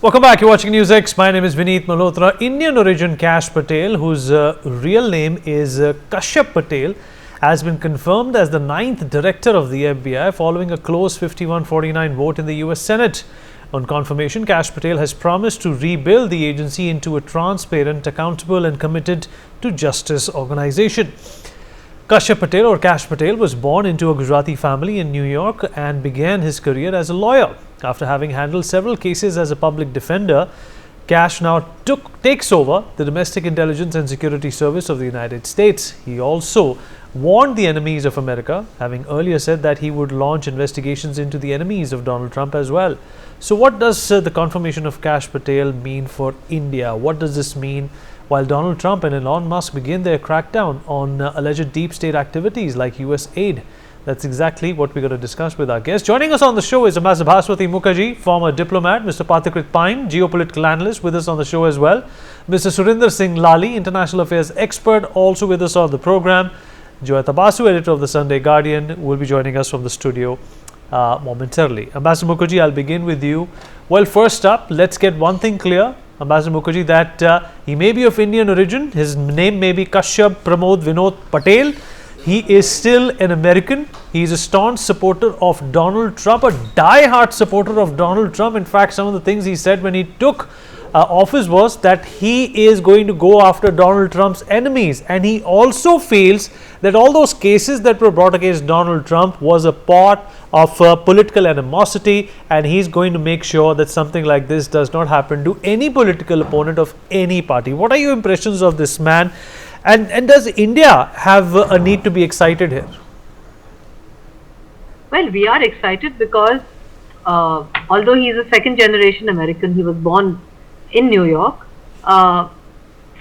Welcome back. You're watching NewsX. My name is Vineet Malhotra. Indian origin Kash Patel, whose real name is Kash Patel, has been confirmed as the 9th director of the FBI following a close 51-49 vote in the US Senate. On confirmation, Kash Patel has promised to rebuild the agency into a transparent, accountable and committed to justice organization. Kash Patel or Kash Patel was born into a Gujarati family in New York and began his career as a lawyer. After having handled several cases as a public defender, Kash now takes over the Domestic Intelligence and Security Service of the United States. He also warned the enemies of America, having earlier said that he would launch investigations into the enemies of Donald Trump as well. So what does the confirmation of Kash Patel mean for India? What does this mean while Donald Trump and Elon Musk begin their crackdown on alleged deep state activities like US aid? That's exactly what we're going to discuss with our guest. Joining us on the show is Ambassador Bhaswati Mukherjee, former diplomat, Mr. Pathikrit Pine, geopolitical analyst, with us on the show as well. Mr. Surinder Singh Lali, international affairs expert, also with us on the program. Joyita Basu, editor of the Sunday Guardian, will be joining us from the studio momentarily. Ambassador Mukherjee, I'll begin with you. Well, first up, let's get one thing clear, Ambassador Mukherjee, that he may be of Indian origin. His name may be Kashyap Pramod Vinod Patel. He is still an American. He is a staunch supporter of Donald Trump, a die-hard supporter of Donald Trump. In fact, some of the things he said when he took office was that he is going to go after Donald Trump's enemies. And he also feels that all those cases that were brought against Donald Trump was a part of political animosity, and he's going to make sure that something like this does not happen to any political opponent of any party. What are your impressions of this man? And does India have a need to be excited here? Well, we are excited because although he is a second generation American, he was born in New York,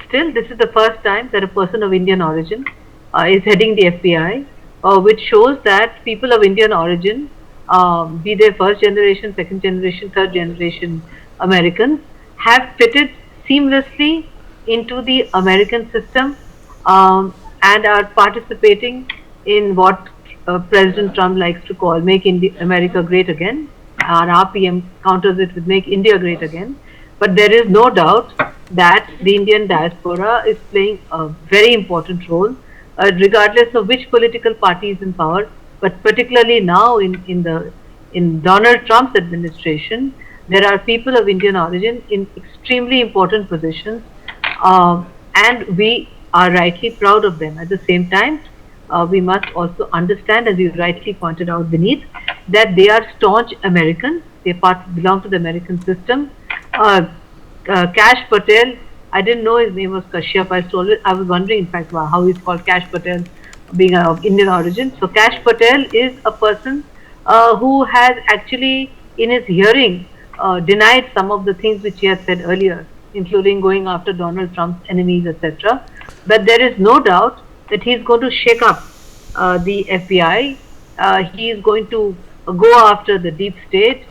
still this is the first time that a person of Indian origin is heading the FBI, which shows that people of Indian origin, be they first generation, second generation, third generation Americans, have fitted seamlessly into the American system and are participating in what President Trump likes to call Make America Great Again. Our PM counters it with Make India Great Again. But there is no doubt that the Indian diaspora is playing a very important role, regardless of which political party is in power. But particularly now in Donald Trump's administration, there are people of Indian origin in extremely important positions, and we are rightly proud of them. At the same time, we must also understand, as you rightly pointed out, Vineet, that they are staunch Americans. They belong to the American system. Kash Patel, I didn't know his name was Kashyap. I was wondering, in fact, how he's called Kash Patel, being of Indian origin. So Kash Patel is a person who has actually, in his hearing, denied some of the things which he had said earlier, including going after Donald Trump's enemies, etc. But there is no doubt that he is going to shake up the FBI. He is going to go after the deep state.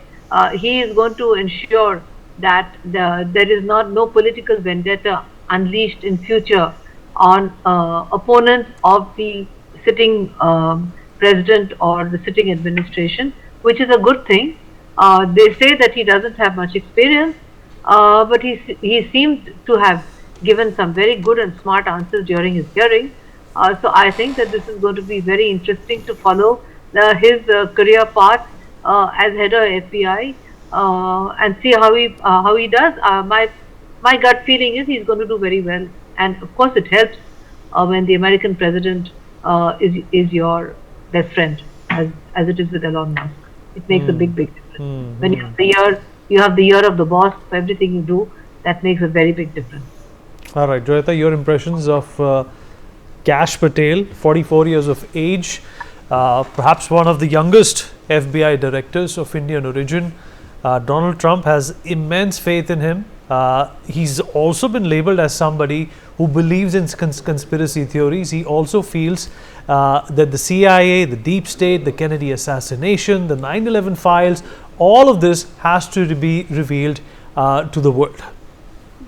He is going to ensure that there is no political vendetta unleashed in future on opponents of the sitting president or the sitting administration, which is a good thing. They say that he doesn't have much experience, but he seemed to have given some very good and smart answers during his hearing. So I think that this is going to be very interesting to follow his career path as head of FBI and see how he does. My gut feeling is he's going to do very well, and of course it helps when the American president is your best friend, as it is with Elon Musk. It makes a big difference. When you have the year of the boss for everything you do. That makes a very big difference. All right, Joyita, your impressions of Kash Patel, 44 years of age, perhaps one of the youngest FBI directors of Indian origin. Donald Trump has immense faith in him. He's also been labeled as somebody who believes in conspiracy theories. He also feels that the CIA, the deep state, the Kennedy assassination, the 9/11 files, all of this has to be revealed to the world.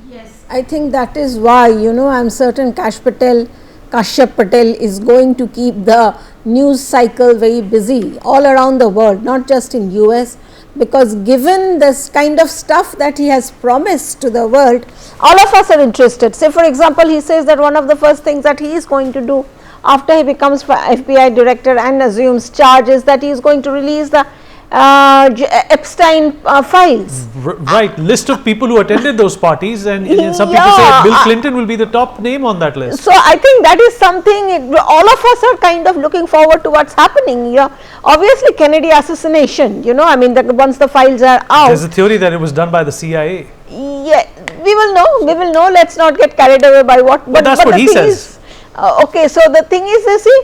Yes, I think that is why, I'm certain Kashyap Patel is going to keep the news cycle very busy all around the world, not just in US, because given this kind of stuff that he has promised to the world, all of us are interested. Say for example, he says that one of the first things that he is going to do after he becomes FBI director and assumes charge is that he is going to release the Epstein files. Right, list of people who attended those parties, and some people say Bill Clinton will be the top name on that list. So I think that is something all of us are kind of looking forward to what's happening. Obviously Kennedy assassination, I mean once the files are out. There's a theory that it was done by the CIA. Yeah, we will know, let's not get carried away by what. But that's what he says. Okay, so the thing is, you see,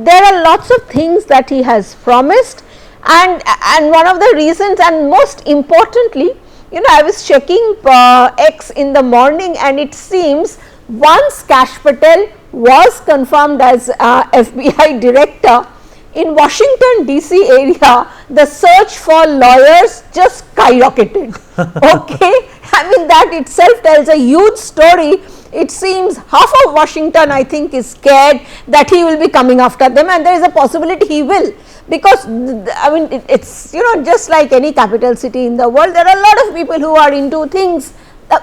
there are lots of things that he has promised, and one of the reasons, and most importantly, I was checking X in the morning, and it seems once Kash Patel was confirmed as FBI director, in Washington DC area, the search for lawyers just skyrocketed. Okay, I mean that itself tells a huge story. It seems half of Washington, I think, is scared that he will be coming after them, and there is a possibility he will, because I mean it's just like any capital city in the world, there are a lot of people who are into things,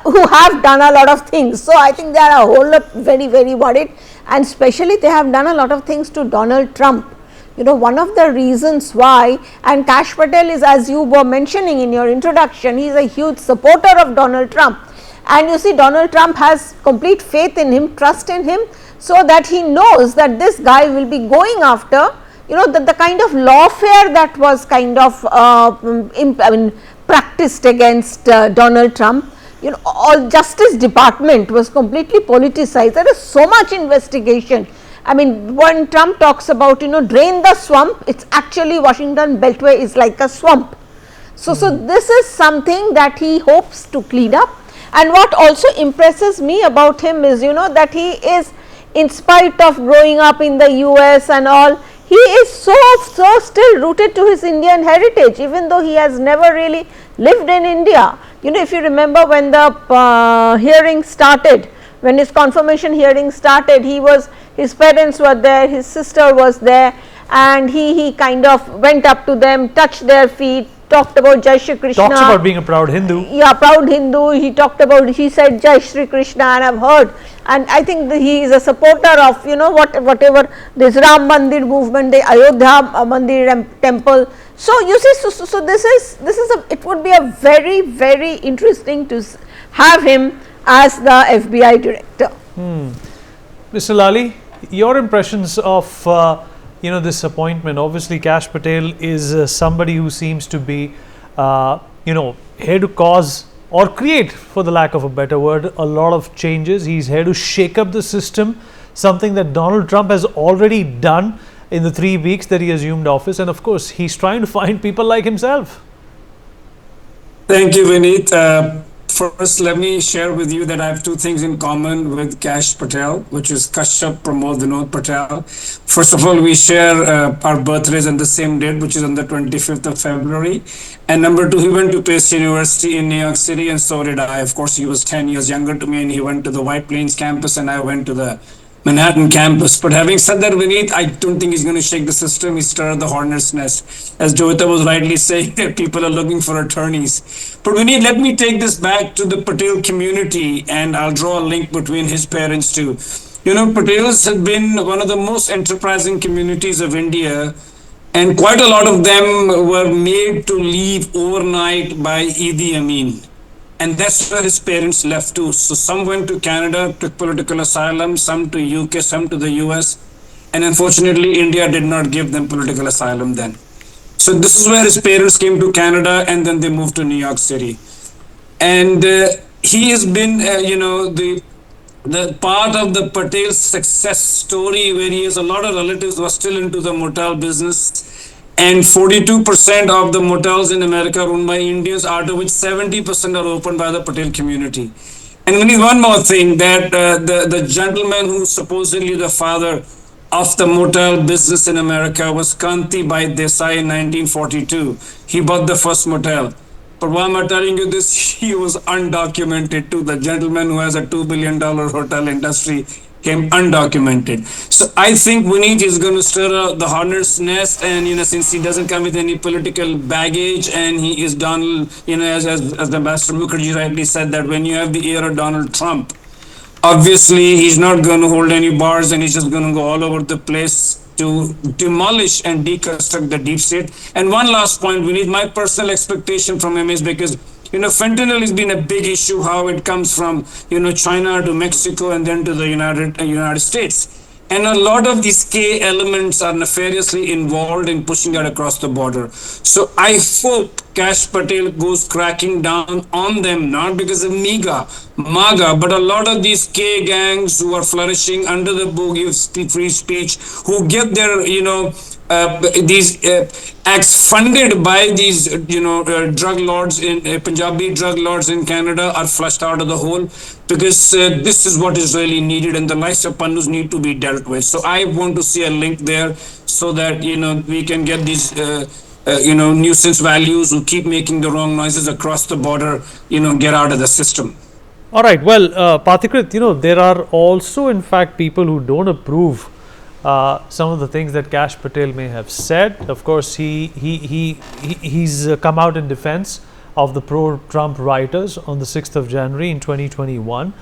who have done a lot of things. So I think they are a whole lot very worried, and especially they have done a lot of things to Donald Trump. One of the reasons why, and Kash Patel is, as you were mentioning in your introduction, he is a huge supporter of Donald Trump, and you see Donald Trump has complete faith in him, trust in him, so that he knows that this guy will be going after the kind of lawfare that was kind of practiced against Donald Trump. All Justice Department was completely politicized. There is so much investigation. I mean, when Trump talks about drain the swamp, it's actually Washington Beltway is like a swamp. So this is something that he hopes to clean up. And what also impresses me about him is that he is, in spite of growing up in the US and all, he is so still rooted to his Indian heritage, even though he has never really lived in India. If you remember when the hearing started, when his confirmation hearing started, his parents were there, his sister was there, and he kind of went up to them, touched their feet, talked about Jai Shri Krishna. Talks about being a proud Hindu. Yeah, proud Hindu. He said Jai Shri Krishna, and I've heard, and I think he is a supporter of whatever this Ram Mandir movement, the Ayodhya Mandir temple. So you see, so this is it would be a very interesting to have him as the FBI director. Mr. Lali, your impressions of this appointment. Obviously Kash Patel is somebody who seems to be here to cause or create, for the lack of a better word, a lot of changes. He's here to shake up the system, something that Donald Trump has already done in the 3 weeks that he assumed office, and of course he's trying to find people like himself. Thank you, Vineet. First, let me share with you that I have two things in common with Kash Patel, which is Kashyap Pramod Vinod Patel. First of all, we share our birthdays on the same date, which is on the 25th of February. And number two, he went to Pace University in New York City, and so did I. Of course, he was 10 years younger to me, and he went to the White Plains campus, and I went to the Manhattan campus. But having said that, Vineet, I don't think he's going to shake the system. He stirred the hornet's nest. As Jovita was rightly saying, that people are looking for attorneys. But Vineet, let me take this back to the Patel community, and I'll draw a link between his parents too. Patels have been one of the most enterprising communities of India, and quite a lot of them were made to leave overnight by Idi Amin. And that's where his parents left too. So some went to Canada, took political asylum, some to UK, some to the US. And unfortunately, India did not give them political asylum then. So this is where his parents came to Canada, and then they moved to New York City. And he has been, the part of the Patel success story, where he has a lot of relatives who are still into the motel business. And 42% of the motels in America are owned by Indians, out of which 70% are opened by the Patel community. And we need one more thing, that the gentleman who's supposedly the father of the motel business in America was Kanti Bai Desai in 1942. He bought the first motel. But why am I telling you this? He was undocumented too. The gentleman who has a $2 billion hotel industry came undocumented. So I think Vineet is going to stir the hornet's nest, and since he doesn't come with any political baggage, and he is Donald, as the Ambassador Mukherjee rightly said, that when you have the ear of Donald Trump, obviously he's not going to hold any bars, and he's just going to go all over the place to demolish and deconstruct the deep state. And one last point, we need my personal expectation from him is because fentanyl has been a big issue, how it comes from China to Mexico and then to the United States. And a lot of these K elements are nefariously involved in pushing that across the border. So I hope Kash Patel goes cracking down on them, not because of MAGA, but a lot of these K gangs who are flourishing under the bogey of free speech, who get their, these acts funded by these, drug lords Punjabi drug lords in Canada are flushed out of the hole, because this is what is really needed, and the likes of Pannus need to be dealt with. So I want to see a link there, so that we can get these nuisance values who keep making the wrong noises across the border get out of the system. All right. Well, Pathikrit, there are also, in fact, people who don't approve some of the things that Kash Patel may have said. Of course, he's come out in defense of the pro-Trump writers on the 6th of January in 2021.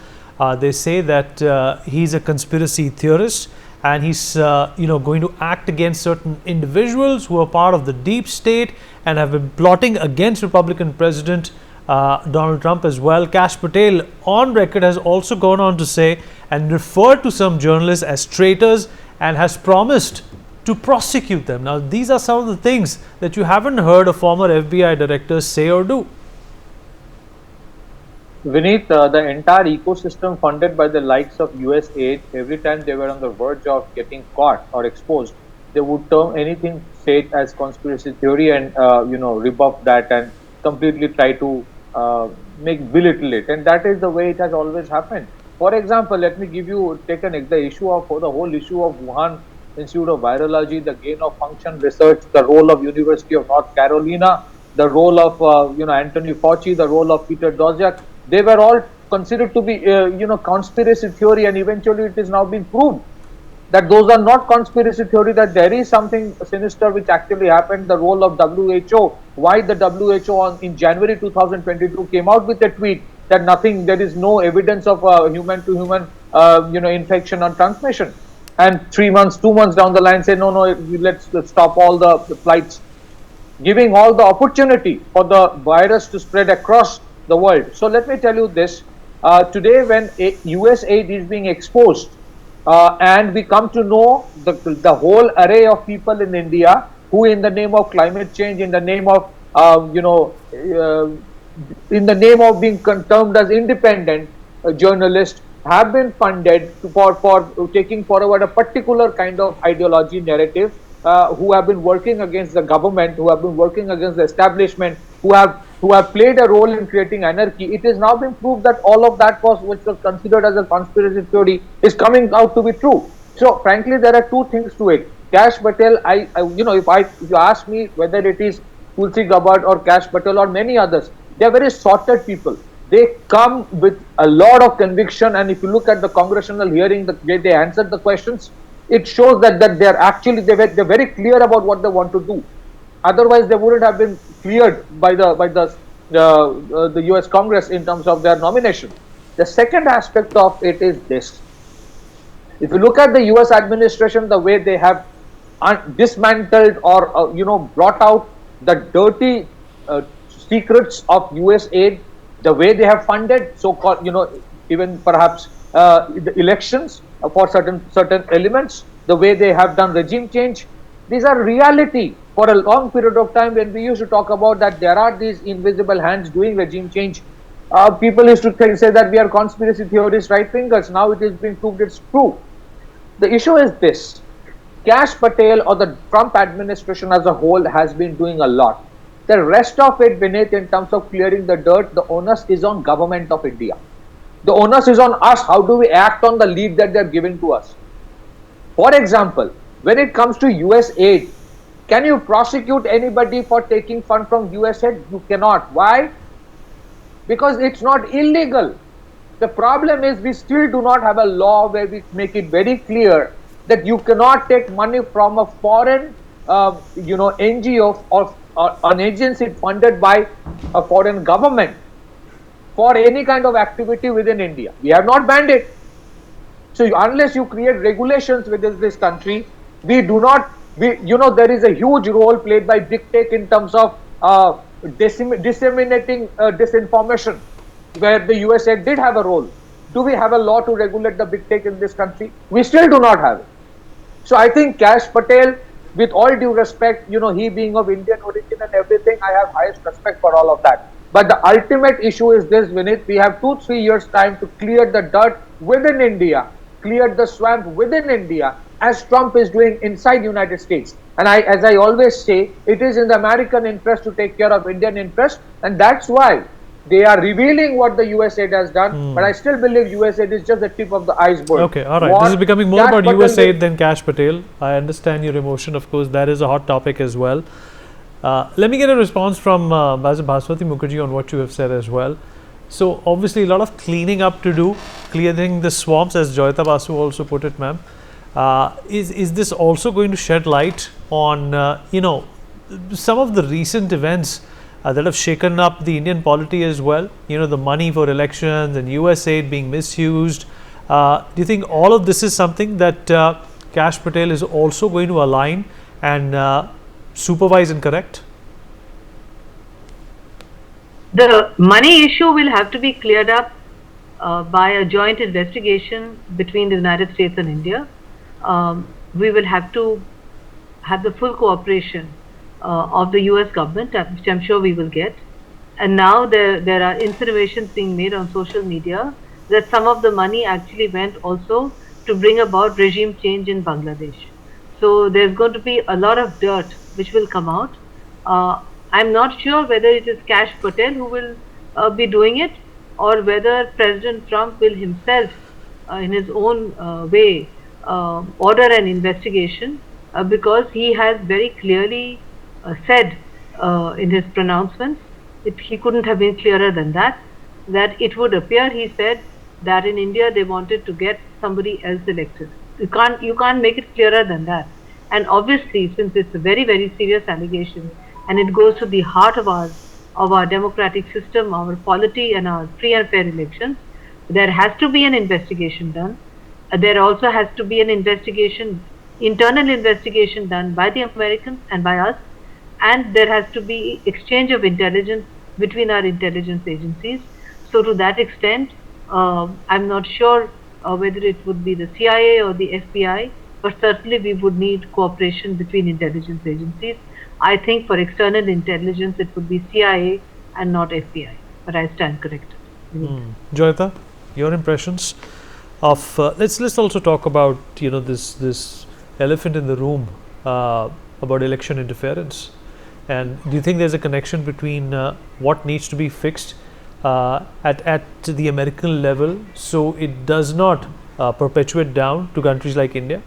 They say that he's a conspiracy theorist, and he's going to act against certain individuals who are part of the deep state and have been plotting against Republican President Donald Trump as well. Kash Patel, on record, has also gone on to say and referred to some journalists as traitors and has promised to prosecute them. Now, these are some of the things that you haven't heard a former FBI director say or do. Vineet, the entire ecosystem funded by the likes of US aid, every time they were on the verge of getting caught or exposed, they would term anything, say it as conspiracy theory, and rebuff that and completely try to belittle it. And that is the way it has always happened. For example, let me take the issue of the whole issue of Wuhan Institute of Virology, the gain of function research, the role of University of North Carolina, the role of Anthony Fauci, the role of Peter Daszak. They were all considered to be conspiracy theory, and eventually it is now being proved that those are not conspiracy theory, that there is something sinister which actually happened. The role of WHO, why the WHO in January 2022 came out with a tweet that there is no evidence of human to human infection or transmission, and 2 months down the line say no, let's stop all the flights, giving all the opportunity for the virus to spread across the world. So let me tell you this, today when US aid is being exposed, and we come to know the whole array of people in India who, in the name of climate change, in the name of being termed as independent journalists, have been funded for taking forward a particular kind of ideology narrative, who have been working against the government, who have been working against the establishment, who have played a role in creating anarchy. It is now been proved that all of that which was considered as a conspiracy theory is coming out to be true. So frankly, there are two things to it. Kash Patel, if you ask me whether it is Tulsi Gabbard or Kash Patel or many others, they are very sorted people. They come with a lot of conviction, and if you look at the congressional hearing, the way they answered the questions, it shows that they're very clear about what they want to do. Otherwise, they wouldn't have been cleared by the US Congress in terms of their nomination. The second aspect of it is this: if you look at the US administration, the way they have dismantled or brought out the dirty secrets of US aid, the way they have funded so-called even perhaps the elections for certain elements, the way they have done regime change, these are reality. For a long period of time, when we used to talk about that there are these invisible hands doing regime change, people used to say that we are conspiracy theorists, right fingers. Now it is being proved it's true. The issue is this: Kash Patel or the Trump administration as a whole has been doing a lot. The rest of it, beneath, in terms of clearing the dirt, the onus is on government of India. The onus is on us. How do we act on the lead that they are giving to us? For example, when it comes to US aid, can you prosecute anybody for taking fund from US aid? You cannot. Why? Because it's not illegal. The problem is we still do not have a law where we make it very clear that you cannot take money from a foreign, NGO or an agency funded by a foreign government for any kind of activity within India. We have not banned it. So unless you create regulations within this country, we do not. There is a huge role played by big tech in terms of disseminating disinformation, where the USA did have a role. Do we have a law to regulate the big tech in this country? We still do not have it. So I think Kash Patel, with all due respect, he being of Indian origin and everything, I have highest respect for all of that. But the ultimate issue is this, Vinit, we have 2-3 years time to clear the dirt within India, clear the swamp within India, as Trump is doing inside United States. And as I always say, it is in the American interest to take care of Indian interest, and that's why they are revealing what the USAID has done. But I still believe USAID is just the tip of the iceberg. Okay, all right. This is becoming more about USAID than Kash Patel. I understand your emotion. Of course, that is a hot topic as well. Let me get a response from Bhaswati Mukherjee on what you have said as well. So obviously a lot of cleaning up to do, clearing the swamps, as Joyita Basu also put it, ma'am. Is this also going to shed light on some of the recent events that have shaken up the Indian polity as well? The money for elections and USAID being misused. Do you think all of this is something that Kash Patel is also going to align and supervise and correct? The money issue will have to be cleared up by a joint investigation between the United States and India. We will have to have the full cooperation of the US government, which I'm sure we will get. And now there are insinuations being made on social media that some of the money actually went also to bring about regime change in Bangladesh. So there's going to be a lot of dirt which will come out. I'm not sure whether it is Kash Patel who will be doing it, or whether President Trump will himself, in his own way, order an investigation, because he has very clearly said in his pronouncements, he couldn't have been clearer than that it would appear, he said, that in India they wanted to get somebody else elected. You can't make it clearer than that. And obviously, since it's a very, very serious allegation, and it goes to the heart of our democratic system, our polity, and our free and fair elections, there has to be an investigation done. There also has to be an internal investigation done by the Americans and by us, and there has to be exchange of intelligence between our intelligence agencies. So to that extent, I'm not sure whether it would be the CIA or the FBI, but certainly we would need cooperation between intelligence agencies. I think for external intelligence it would be CIA and not FBI, but I stand corrected. Joyita, your impressions of let's also talk about this elephant in the room about election interference. And do you think there's a connection between what needs to be fixed at the American level so it does not perpetuate down to countries like India?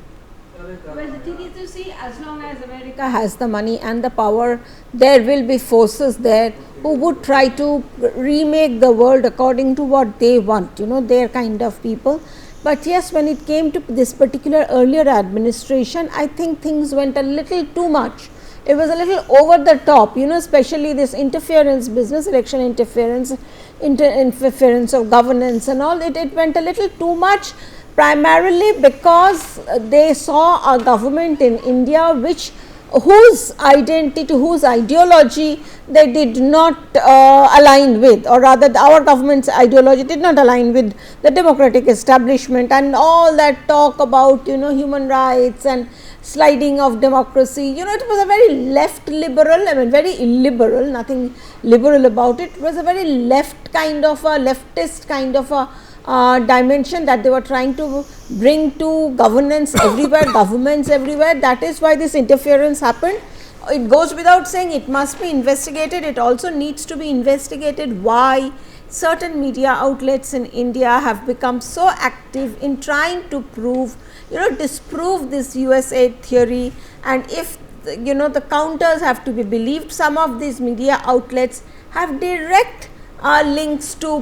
Well, the thing is, you see, as long as America has the money and the power, there will be forces there who would try to remake the world according to what they want, their kind of people. But yes, when it came to this particular earlier administration, I think things went a little too much. It was a little over the top, especially this interference business, election interference of governance and all. It went a little too much, primarily because they saw a government in India whose identity, whose ideology they did not align with, or rather our government's ideology did not align with the democratic establishment, and all that talk about human rights and sliding of democracy, it was a very left liberal, very illiberal, nothing liberal about it. It was a very leftist kind of a dimension that they were trying to bring to governance everywhere, governments everywhere. That is why this interference happened. It goes without saying, it must be investigated. It also needs to be investigated why certain media outlets in India have become so active in trying to disprove this USAID theory, and if the counters have to be believed, some of these media outlets have direct links to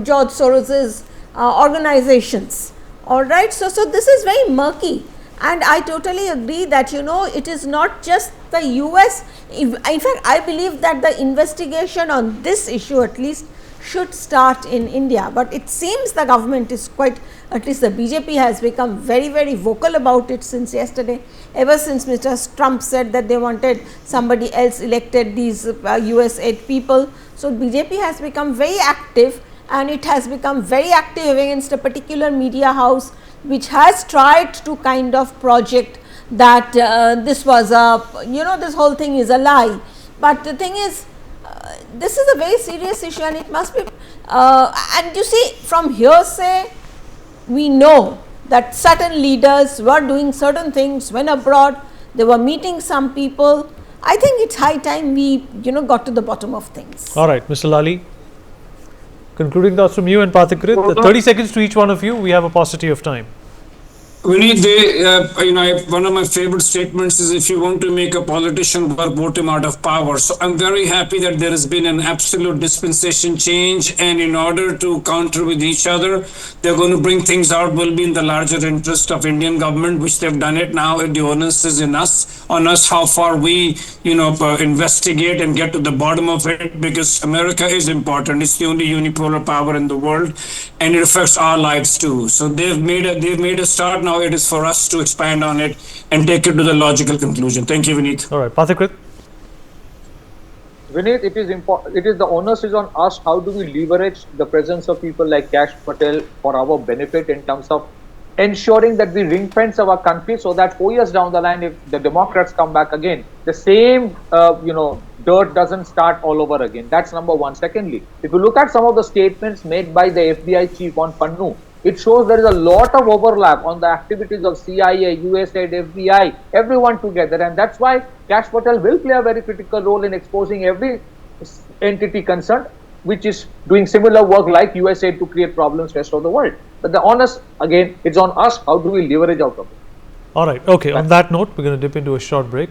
George Soros's organizations. All right, so this is very murky, and I totally agree that it is not just the US. In fact, I believe that the investigation on this issue at least should start in India, but it seems the government is quite, at least the BJP has become very vocal about it since yesterday, ever since Mr. Trump said that they wanted somebody else elected, these USAID people. So BJP has become very active, and it has become very active against a particular media house which has tried to kind of project that this was a, this whole thing is a lie. But the thing is, this is a very serious issue, and it must be, and you see, from hearsay, we know that certain leaders were doing certain things when abroad, they were meeting some people. I think it's high time we, got to the bottom of things. All right, Mr. Lali, concluding thoughts from you and Pathikrit. 30 seconds to each one of you. We have a paucity of time. Vinny, one of my favorite statements is, if you want to make a politician work, vote him out of power. So I'm very happy that there has been an absolute dispensation change, and in order to counter with each other, they're going to bring things out will be in the larger interest of Indian government, which they've done it now. The onus is on us how far we, investigate and get to the bottom of it, because America is important. It's the only unipolar power in the world, and it affects our lives too. So they've made a start. Now it is for us to expand on it and take it to the logical conclusion. Thank you, Vineet. All right, Pathikrit. Vineet, it is important. It is the onus is on us. How do we leverage the presence of people like Kash Patel for our benefit, in terms of ensuring that we ring fence our country, so that 4 years down the line, if the Democrats come back again, the same dirt doesn't start all over again. That's number one. Secondly, if you look at some of the statements made by the FBI chief on Pannu, it shows there is a lot of overlap on the activities of CIA, USAID, FBI, everyone together, and that's why Kash Patel will play a very critical role in exposing every entity concerned which is doing similar work like USAID to create problems rest of the world. But the onus, again, it's on us. How do we leverage out of it? All right. Okay. On that note, we're going to dip into a short break.